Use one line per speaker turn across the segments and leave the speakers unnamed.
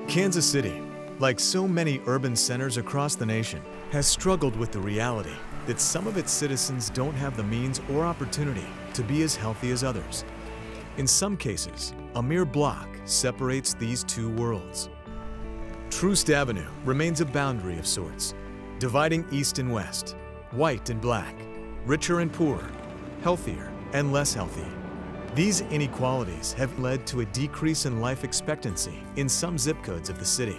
Kansas City, like so many urban centers across the nation, has struggled with the reality that some of its citizens don't have the means or opportunity to be as healthy as others. In some cases, a mere block separates these two worlds. Troost Avenue remains a boundary of sorts, dividing east and west, white and black, richer and poorer, healthier and less healthy. These inequalities have led to a decrease in life expectancy in some zip codes of the city.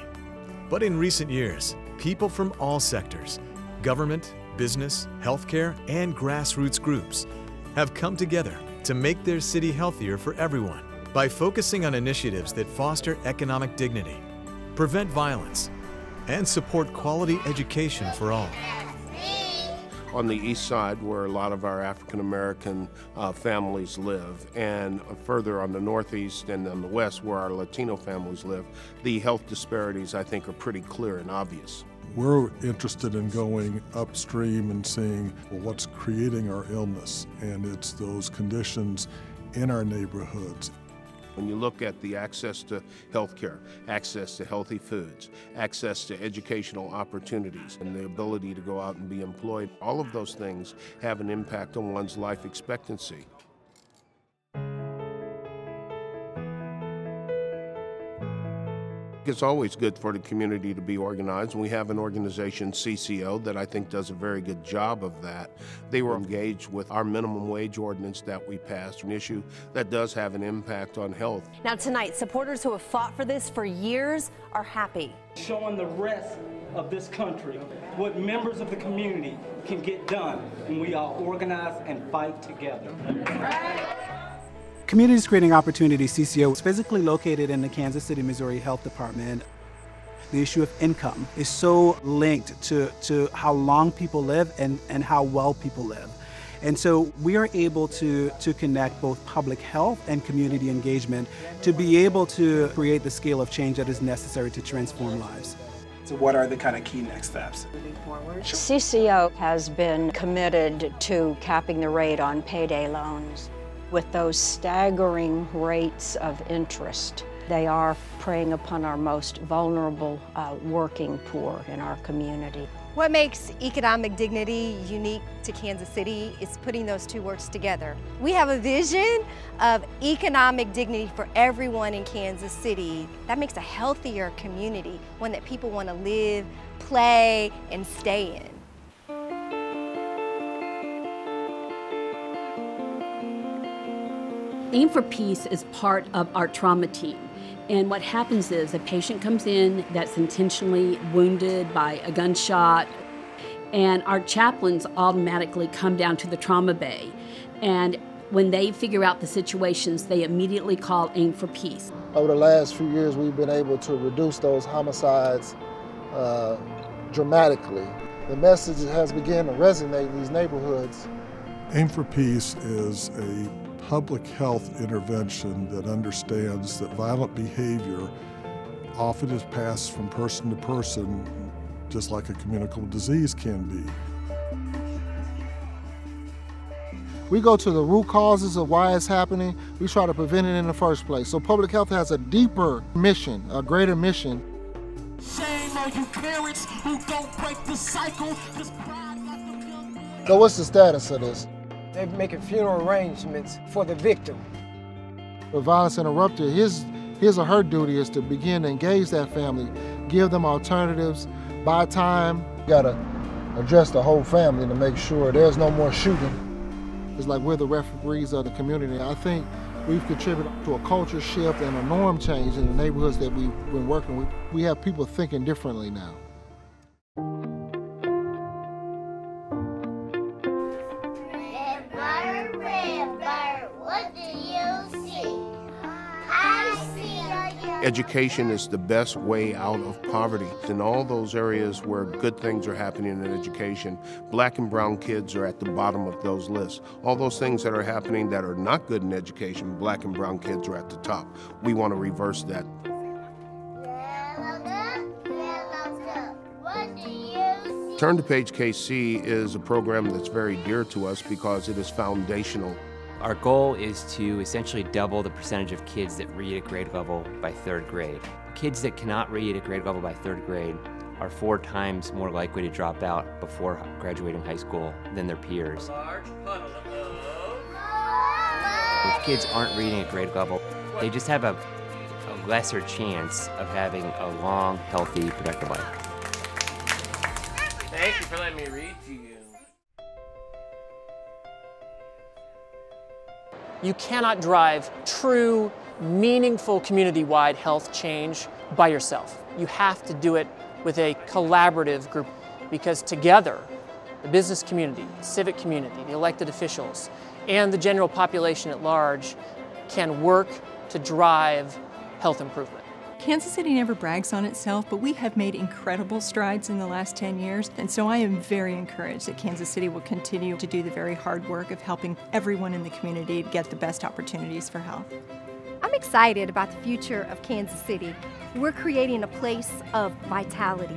But in recent years, people from all sectors, government, business, healthcare, and grassroots groups have come together to make their city healthier for everyone by focusing on initiatives that foster economic dignity, prevent violence, and support quality education for all.
On the east side, where a lot of our African American families live, and further on the northeast and on the west, where our Latino families live, the health disparities, I think, are pretty clear and obvious.
We're interested in going upstream and seeing, well, what's creating our illness, and it's those conditions in our neighborhoods.
When you look at the access to health care, access to healthy foods, access to educational opportunities, and the ability to go out and be employed, all of those things have an impact on one's life expectancy. It's always good for the community to be organized, and we have an organization, CCO, that I think does a very good job of that. They were engaged with our minimum wage ordinance that we passed, an issue that does have an impact on health.
Now tonight, supporters who have fought for this for years are happy.
Showing the rest of this country what members of the community can get done when we all organize and fight together.
Communities Creating Opportunity, CCO, is physically located in the Kansas City, Missouri Health Department. The issue of income is so linked to how long people live and how well people live. And so we are able to connect both public health and community engagement to be able to create the scale of change that is necessary to transform lives.
So what are the kind of key next steps?
CCO has been committed to capping the rate on payday loans. With those staggering rates of interest, they are preying upon our most vulnerable working poor in our community.
What makes economic dignity unique to Kansas City is putting those two words together. We have a vision of economic dignity for everyone in Kansas City. That makes a healthier community, one that people want to live, play, and stay in.
Aim for Peace is part of our trauma team. And what happens is a patient comes in that's intentionally wounded by a gunshot, and our chaplains automatically come down to the trauma bay. And when they figure out the situations, they immediately call Aim for Peace.
Over the last few years, we've been able to reduce those homicides dramatically. The message has begun to resonate in these neighborhoods.
Aim for Peace is a public health intervention that understands that violent behavior often is passed from person to person, just like a communicable disease can be.
We go to the root causes of why it's happening. We try to prevent it in the first place. So public health has a deeper mission, a greater mission.
Shame on you parents who don't break the cycle.
So what's the status of this?
They're making funeral arrangements for the victim.
The violence interrupter, his or her duty is to begin to engage that family, give them alternatives, buy time. You gotta address the whole family to make sure there's no more shooting. It's like we're the referees of the community. I think we've contributed to a culture shift and a norm change in the neighborhoods that we've been working with. We have people thinking differently now.
Education is the best way out of poverty. In all those areas where good things are happening in education, black and brown kids are at the bottom of those lists. All those things that are happening that are not good in education, black and brown kids are at the top. We want to reverse that. Turn the Page KC is a program that's very dear to us because it is foundational.
Our goal is to essentially double the percentage of kids that read at grade level by 3rd grade. Kids that cannot read at grade level by 3rd grade are 4 times more likely to drop out before graduating high school than their peers. If kids aren't reading at grade level, they just have a lesser chance of having a long, healthy, productive life.
Thank you for letting me read to you.
You cannot drive true, meaningful community-wide health change by yourself. You have to do it with a collaborative group, because together, the business community, the civic community, the elected officials, and the general population at large can work to drive health improvement.
Kansas City never brags on itself, but we have made incredible strides in the last 10 years, and so I am very encouraged that Kansas City will continue to do the very hard work of helping everyone in the community to get the best opportunities for health.
I'm excited about the future of Kansas City. We're creating a place of vitality,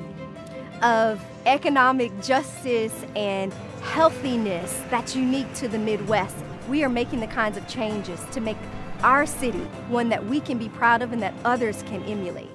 of economic justice and healthiness that's unique to the Midwest. We are making the kinds of changes to make our city one that we can be proud of and that others can emulate.